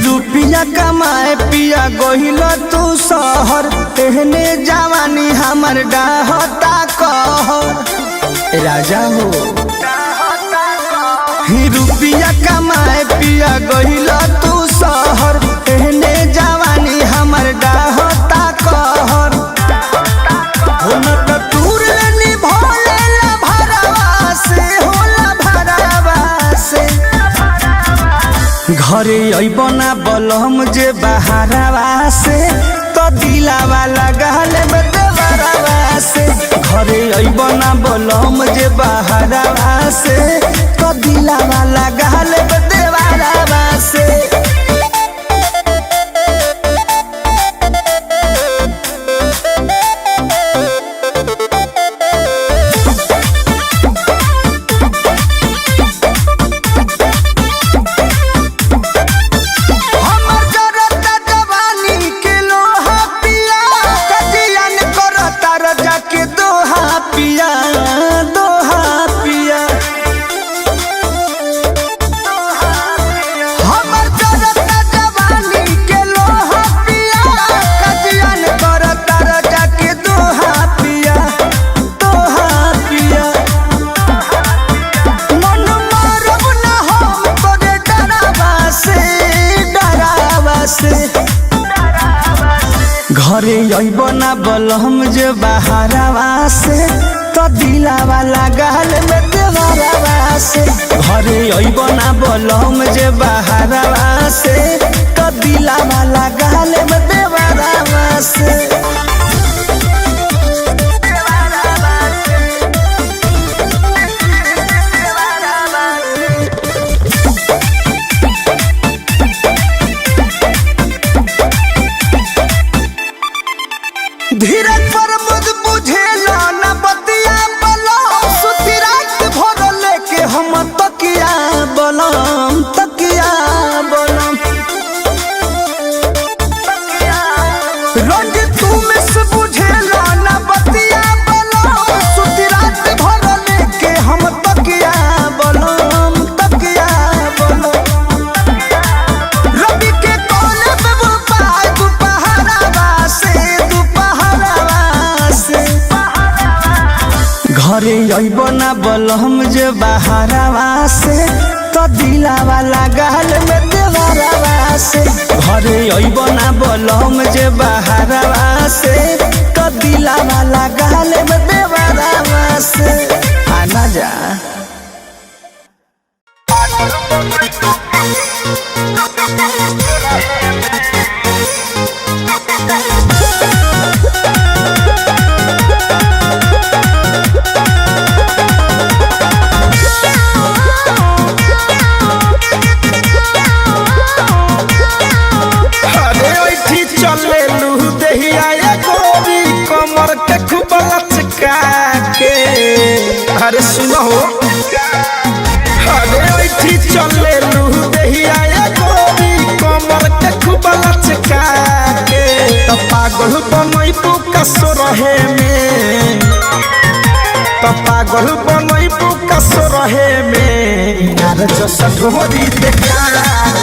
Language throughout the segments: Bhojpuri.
रुपया कमाए पिया गोहिल तू शहर तेहने जवानी हमर डाहता कहर राजा हो। रुपया कमाए पिया गोहिल तू शहर तेहने जवानी हमर डाहता कहर हो न त दूर निभोले ला भरवा से होला भरवा से घरे अइबना बलम जे बहारवा से तो दिलावा लगाल बदवरवा से घरे अइबना बलम जे बहारवा से तो दिलावा लगाल बदवरवा से घरे अइबना बलम जे बहारवा से तो दिलावा लगाल में देवरवा से घरे अइबना बलम जे बहारवा से तो दिलावा लगाल में देवरवा से धीरज पर मुझ बुझेला न बतिया बलम सुती रात भर लेके हम तकिया बलम रोज तू मिस बुझेला न बतिया बलम सुती रात भर लेके हम तकिया बलम रवि के कोने पे वो पाए दुपहरवा से घरे अइबना बलम जे बहारवा से तो दिलावा लगाल में देवरवा से घरे अइबना बलम जे बहारवा से तो दिलावा लगाल में देवरवा से आना जा अरे सुनो अरे ऐठी चले लू देहिया गोरी कमर के खूब लचका के तो पागल बनई पुकसो रहे में तो पागल बनई पुकसो रहे में यार जस ढोरी देखा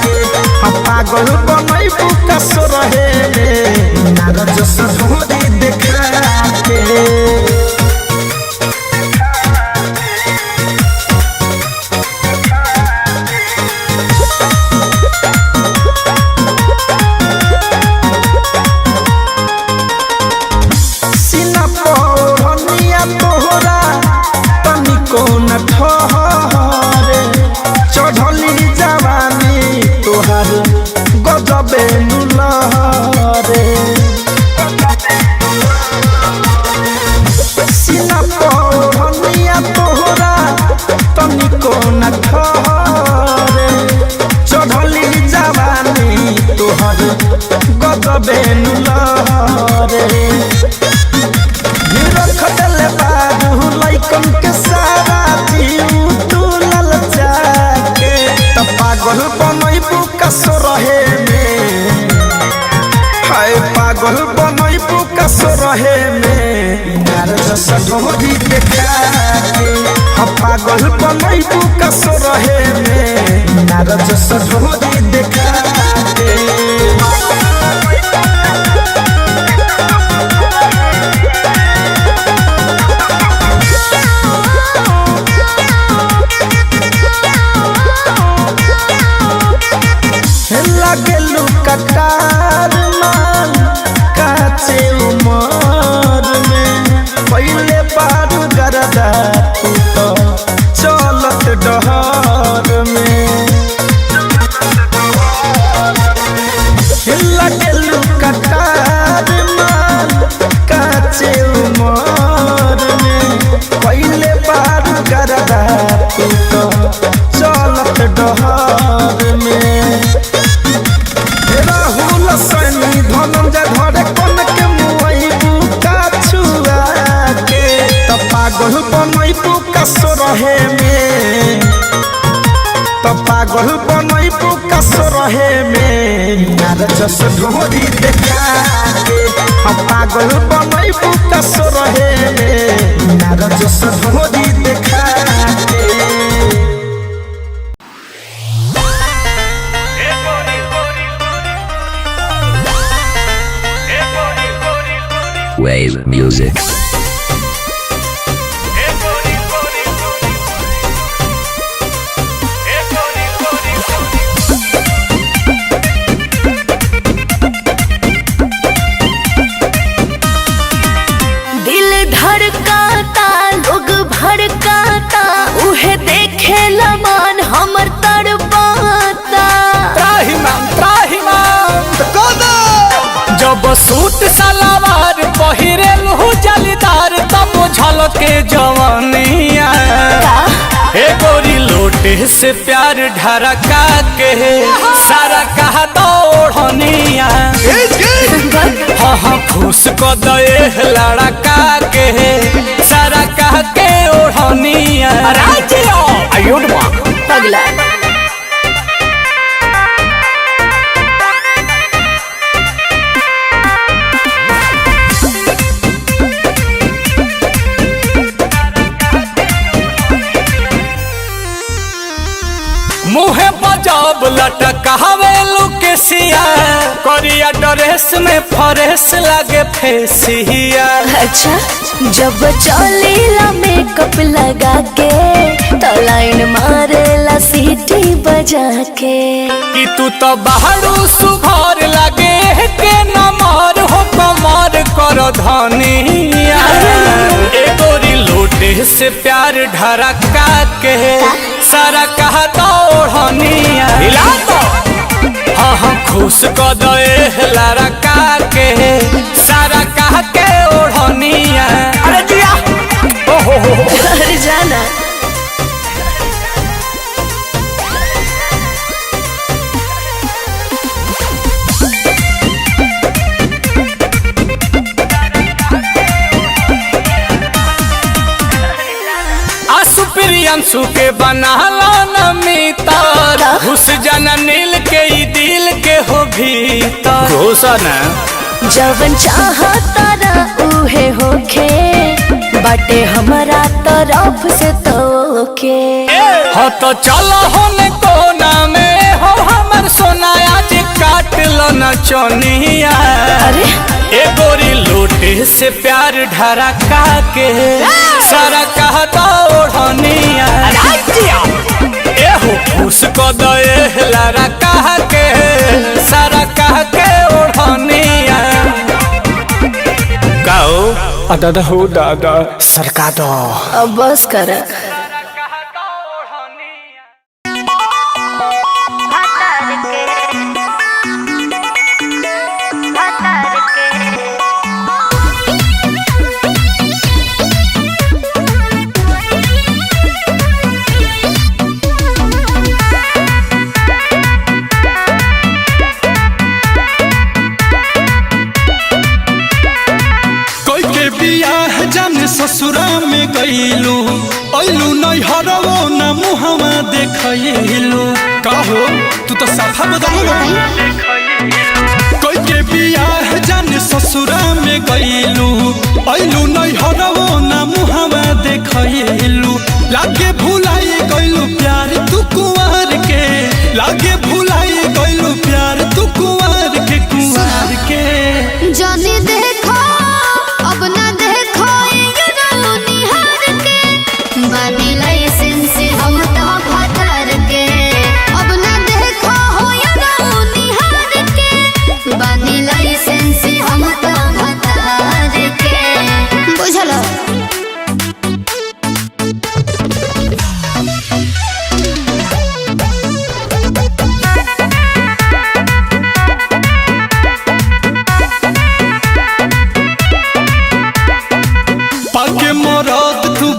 के हम पागल बनई पुकसो रहे में यार जस ढोरी देखा के चढ़ली जवानी तोहर गजबे नुलहरे सीना पौधनिया तोहरा तनिको न ठहरे चढ़ली जवानी तोहर गजबे नुलहरे रख देले जैसा ढोरी देखा के हम पागल बनैबू कसो रहे में नार जैसा ढोरी देखा के लागेलू कटार मान काचे उमर में पहले बार गरदा तू तो चलत डहर में लागेलू कटार मान काचे उमर में पहले बार गरदा तू तो चलत डहर में सैनी धनंजय धरे कन के मुआइबू का छुआ के त पागल बनैबू कसो रहे में त पागल बनैबू कसो रहे में नार जस ढोरी देखा के हम पागल बनैबू कसो रहे में नार जस ढोरी देखा के Wave music. दिल धड़काता लोग भड़काता उहे देखे लमान हमर तड़पाता जब सूट सलवार पहिरेलहु जलीदार तब झलके जवानिया हे गोरी लोटे से प्यार ढरका के सारा कहा दौड़निया हाँ खुश को दे लड़का के सारा कह के ओढ़निया पगला मुहे बजाब लटकावे लुकेसिया करिया ड्रेस में फरेस लगे फेसिया अच्छा जब चलेला मेकअप लगा के तो लाइन मारेला सीटी बजा के कि तू तो बाहरू सुघर लगे के नमर हो कमर कर धनिया ए गोरी लोटे से प्यार ढरका के सारा कहा दौड़निया हिला तो हाँ खुश को दे लड़का के सारा कह के ओढ़निया अरे जिया ओहो अरे जाना प्रियंशु के बनाला नमितर घुस जाना नील के ई दिल के हो भीतर घोषणा जवन चाहता ना उहे होखे बाटे हमारा तरफ से तोके हो तो चलो होने कोना में हो हमर सोना आज काट लो न चोनिया अरे ए गोरी लोटे से प्यार ढरका के सारा कहता ओढ़निया ए हो खुश को दे लारा कह के सारा कह के ओढ़निया गाओ दादा हो दादा सरका दो अब बस कर ससुरा में गईलू ऐलू नैहरवो न मुहवा देखैलू कहो तू तो साफा बदल कोई के बियाह जाने ससुरा में गईलू ऐलू नैहरवो न देखलू लागे भुलाई गइलू प्यार तू कुंवर के लागे भुलाई गइलू प्यार तू कुंवर के जाने देखो अब ना देखो ये निहार के बानी लाइसेंस हम तो भतर के अब ना देखो हो ये निहार के बानी लाइसेंस हम तो भतर के बुझलो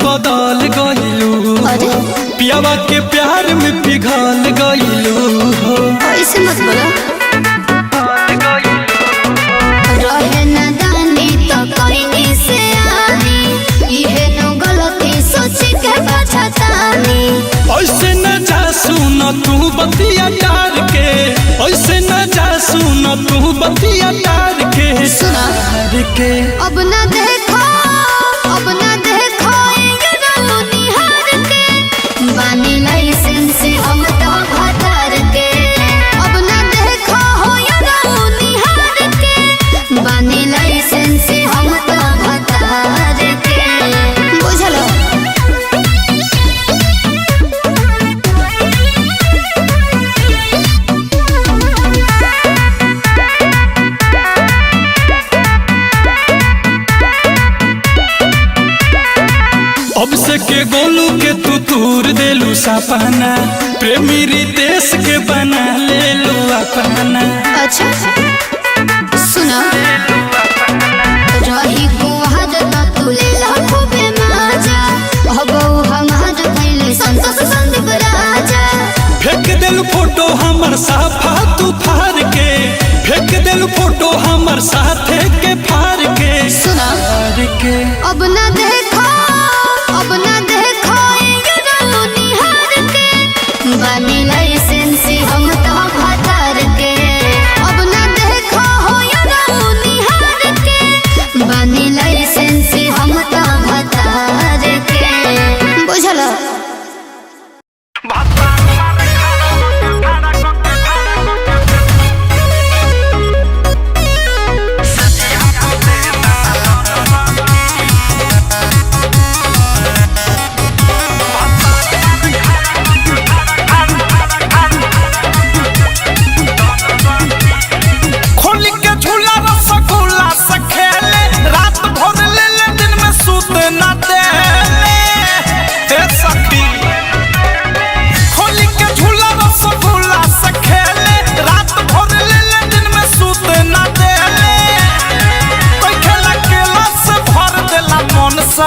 बदल गइलू पियावा के प्यार में पिघल गइलू ऐसे मत बोलो रहे न दानी तो कहीं से आनी इहे नो गलती सोच के पछतानी ऐसे न जा सुन तू बतिया डार के ऐसे न जा सुन तू बतिया डार के सुना के अब न देखो अब न देखो बानी लाइसेंस हम तो भतर के अब ना देखो हो या निहार के बानी लाइसेंस हम तो भतर के बुझलो अब से के गोलू के तू तूर देलू सपना प्रेमी रितेश के बना ले लू अपना अच्छा सुना रही गुहाज तो तू ले लाखो बेमाजा अब हमार पहले संतोष संदीप राजा फेंक देलू फोटो हमर साफा तू फार के फेंक देलू फोटो हमर साथे के फार के सुना के अब ना देखो अब ना देखो ये निहार के बानी लाइसेंस हम तो भतर के अब ना देखो हो या निहार के बानी लाइसेंस हम तो भतर के बुझलो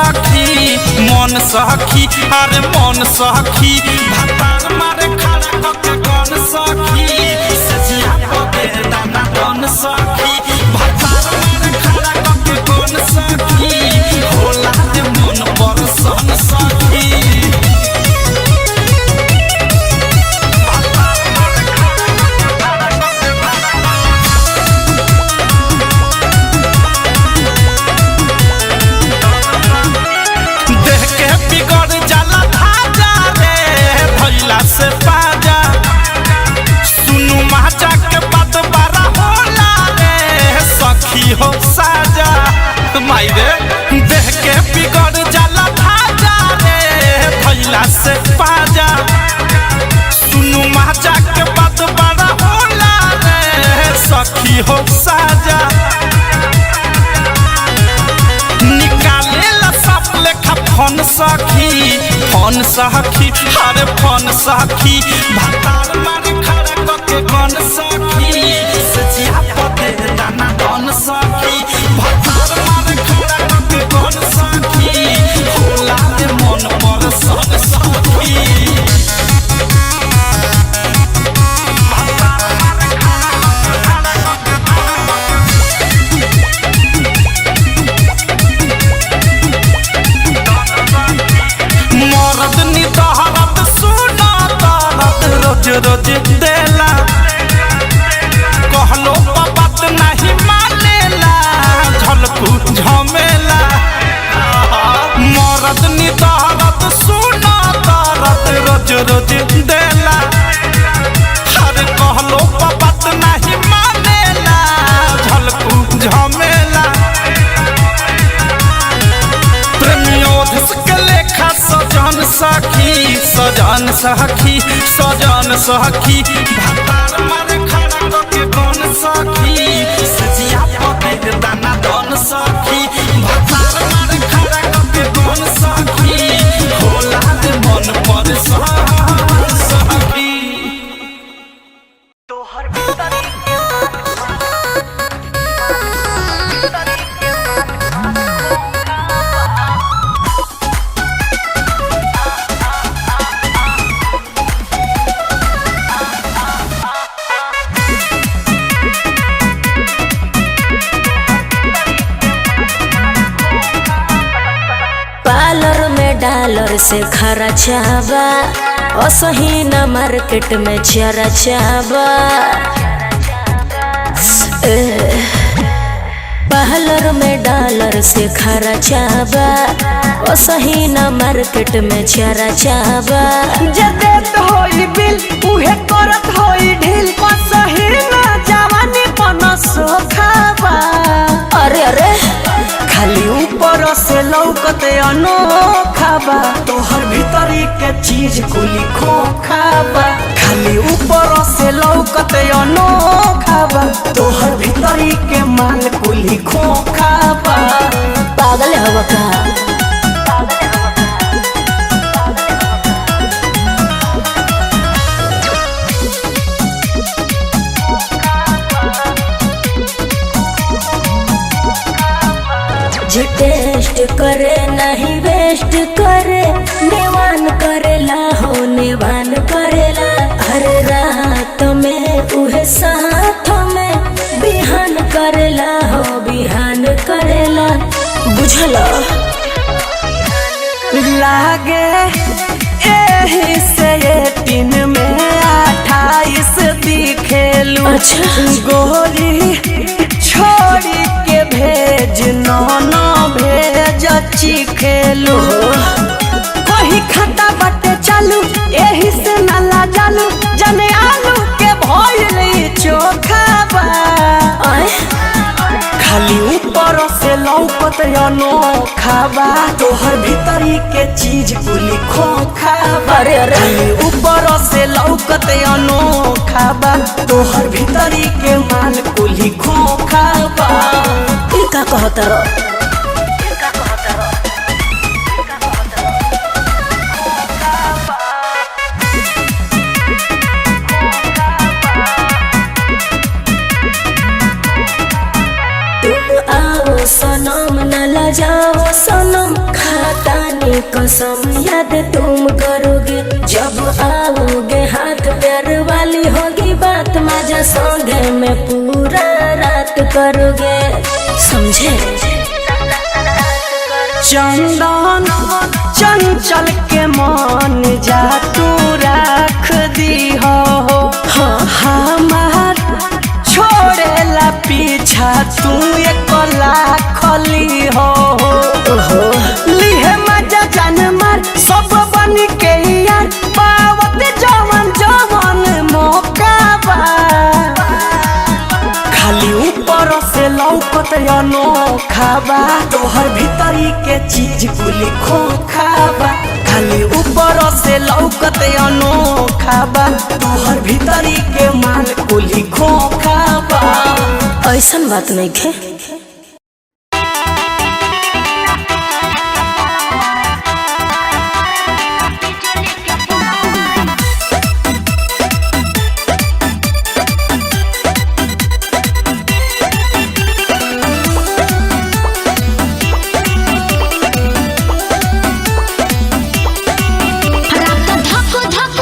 मन सखी अरे मन सखी भतार मारे खड़ा कके कौन सखी सजिया पके दाना कौन सखी भतार मारे खड़ा कके कौन सखी होला दे मन पर सन सखी से पाजा सुनु माचा के बात बारा होला रे सखी हो साजा माई रे देख के बिगड़ जाला भाजा रे भैला से पाजा सुनु माचा के बात बारा होला रे सखी हो साजा निकाले ला सब लेखा फोन सखी अरे फोन सखी भतार मारे खड़ा कके कौन सखी सजिया पते दाना कौन सखी भतार मारे खड़ा कके कौन सखी होला दे मन पर सन सखी रोज देला कहलो बात नहीं मानेला झल रोज देला, हर कहलो बात नहीं मानेला, झलकू झमेला प्रेमियोधस के लेखा सजन सखी, सजन सखी, सजन सखी, भतार मारे खड़ा करके कौन सखी, सजिया पते दाना दन सखी, भतार मारे खड़ा करके कौन सखी, होला दे मन पर सखी। तोहर भीतरी डॉलर से खर्चाबा असही न मार्केट में चर्चाबा, पार्लर में डॉलर से खर्चाबा असही न मार्केट में चर्चाबा, जदे तो होई बिल उहे करत होई ढील, कसही न जवानी पन सोखाबा। अरे अरे खाली ऊपर से लौकते अनोखाबा, तोहर भीतरी के चीज कुली खोखाबा, खाली ऊपर से लौकते अनोखाबा, तोहर भीतरी के माल कुली खोखाबा। पागल हवा का जे टेस्ट करे नहीं वेस्ट करे, नेवान करेला हो नेवान करेला, हर रात में उहे साथ में बिहान करेला हो बिहान करेला, बुझल लागे एही से 18 में 28 दिखेलू। अच्छा गोरी छोड़ी के भेज न भेज चिखेलू, कहीं खाता बटे चालू एही से नाला जालू, जने आलू के भइल चोखाबा। खाली ऊपर से लौकत अनोखाबा, तोहर भीतरी के चीज कुली खोखाबा। अरे अरे खाली ऊपर से लौकत अनोखाबा, तोहर भीतरी के माल कुली खोखाबा। ई का कहत रह सनम न लजाओ सनम, खातानी कसम याद तुम करोगे, जब आओगे हाथ प्यार वाली होगी बात, मजा संगे में पूरा रात करोगे, समझे। चंदन चंचल के मन जा तू रख दी हो, हमार छोड़ेला पीछा तू एक लाखली हो, लिहे मजा जान मार सब बन के यार, पावत जवन जवन मौका बा। खाली ऊपर से लौकत अनोखाबा, तोहर भीतरी के चीज कुली खोखाबा, खाली ऊपर से लौकत अनोखाबा, तोहर भीतरी के माल कुली खोखाबा। ऐसन बात नहीं है। धक धक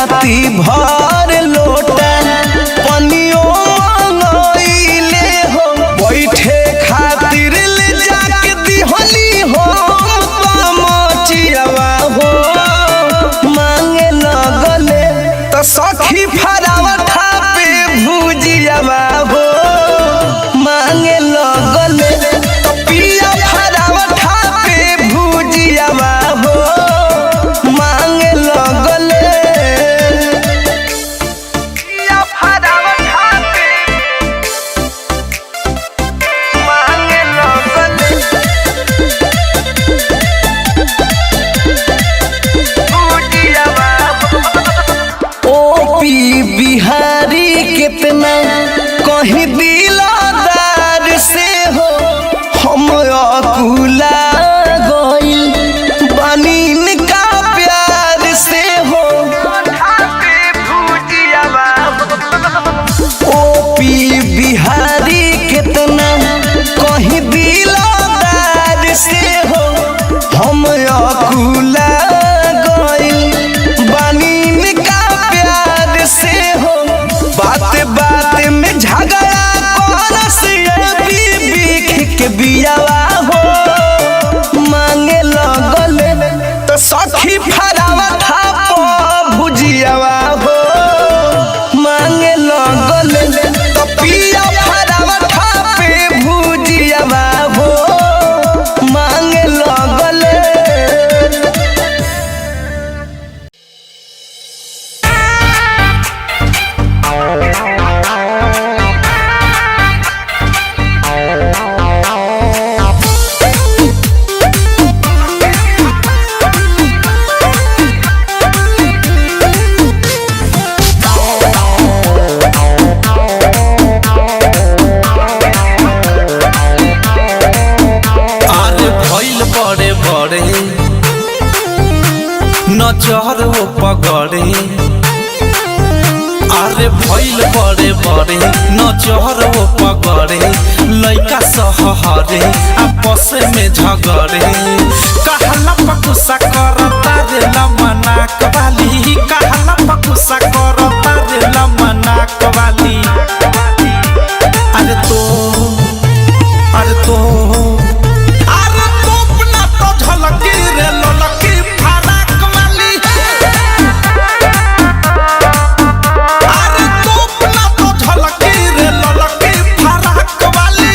खाती भर लोटा पनियो मंगइले हो बैठे खातिर ले जाके दिहली हो मचियावा हो मांगे लगले तो सखी फरावठा पे भुजियावा हो मांगे लगले तो पिया फरावठा पे भुजियावा हो मांगे लगले पिया फरावठा पे मांगे लगले भुजियावा ओ पी बिहारी कितना कहीं दिलदार से हो हम अकुला गइल बनीन का प्यार से हो ओ पी बिहारी कितना कहीं दिलदार से हो हम अकुला गइल बनीन का प्यार से हो बात बात में झगड़ा करस बीबी के बियावा हो मांगे लगले तो सखी फरावठा पे भुजियावा हो मांगे लगले तो पिया फरावठा पे भुजियावा हो मांगे लगले अरे भइल बड़े बड़े नजर वो पगड़े अरे भइल बड़े बड़े नजर वो पगड़े लइका सहरे आपस में झगड़े कहला पकुसा करता रे लमना कवाली कहला पकुसा करता रे लमना कवाली अरे तो अपना तो झलकी रे ललकी फराक वाली अरे तो अपना तो झलकी रे ललकी फराक वाली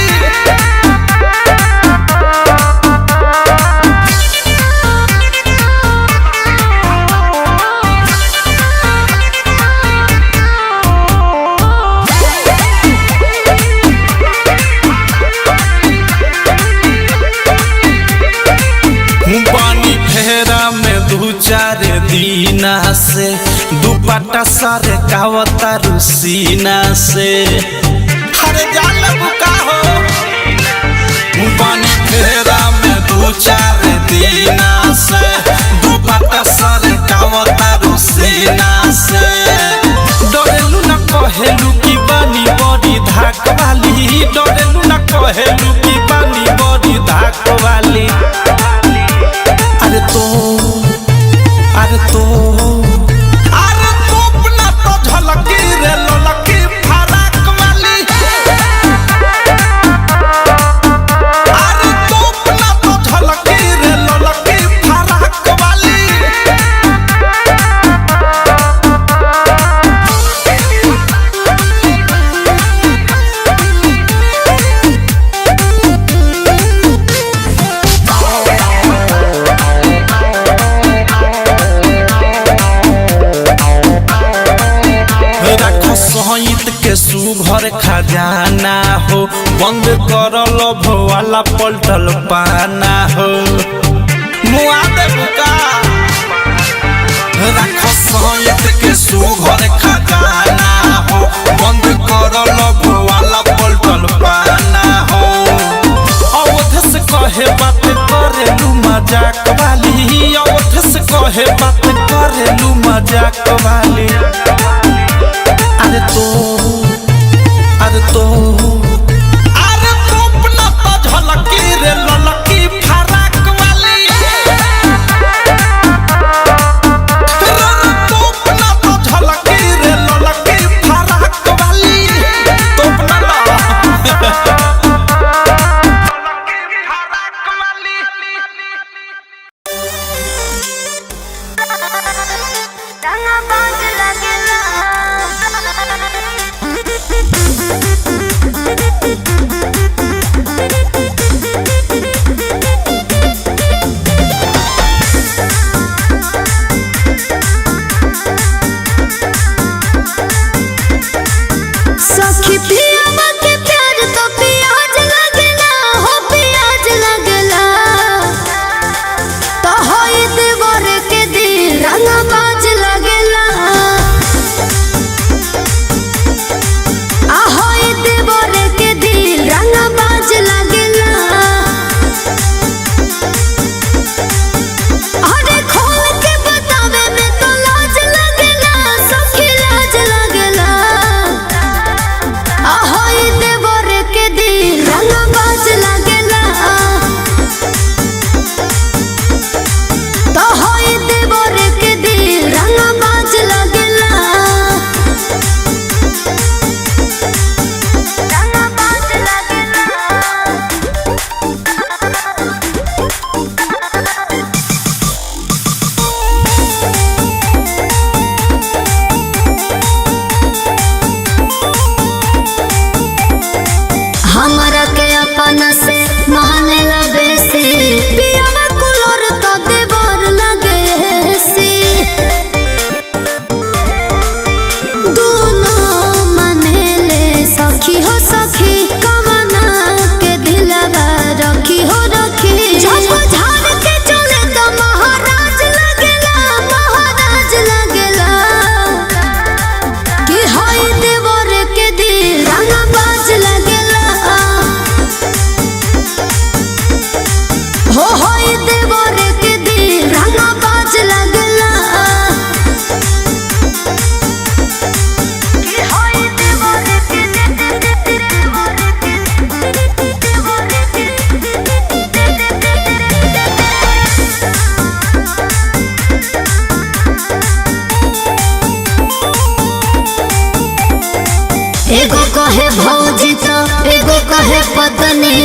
बानी फेरा में दू चार दीना से दुपट्टा सारे कावता रुसीना से हरे जान बुका हो बानी फेरा में दू चार दीना से दुपट्टा सारे कावता रुसीना से डरेलू न कहेलू की बानी बड़ी धाक वाली डरेलू न कहेलू की बानी बड़ी धाक वाली अरे तो अपना तो झलकी रे ललकी फराक वाली अरे तो अपना तो झलकी रे ललकी फराक वाली सहित के सुघर खजाना हो बंद कर लभ वाला पलटल पाना हो मुआ दे बुका रख सहित के सुघर खजाना हो बंद कर लभ वाला पलटल पाना हो अवध से कहे बात करेलू मजाक वाली अवध से कहे बात करेलू मजाक वाली अरे तो अपना तो झलकी रे ललकी फराक वाली तो अपना तो एगो कहे भौजी तो एगो कहे पत्नी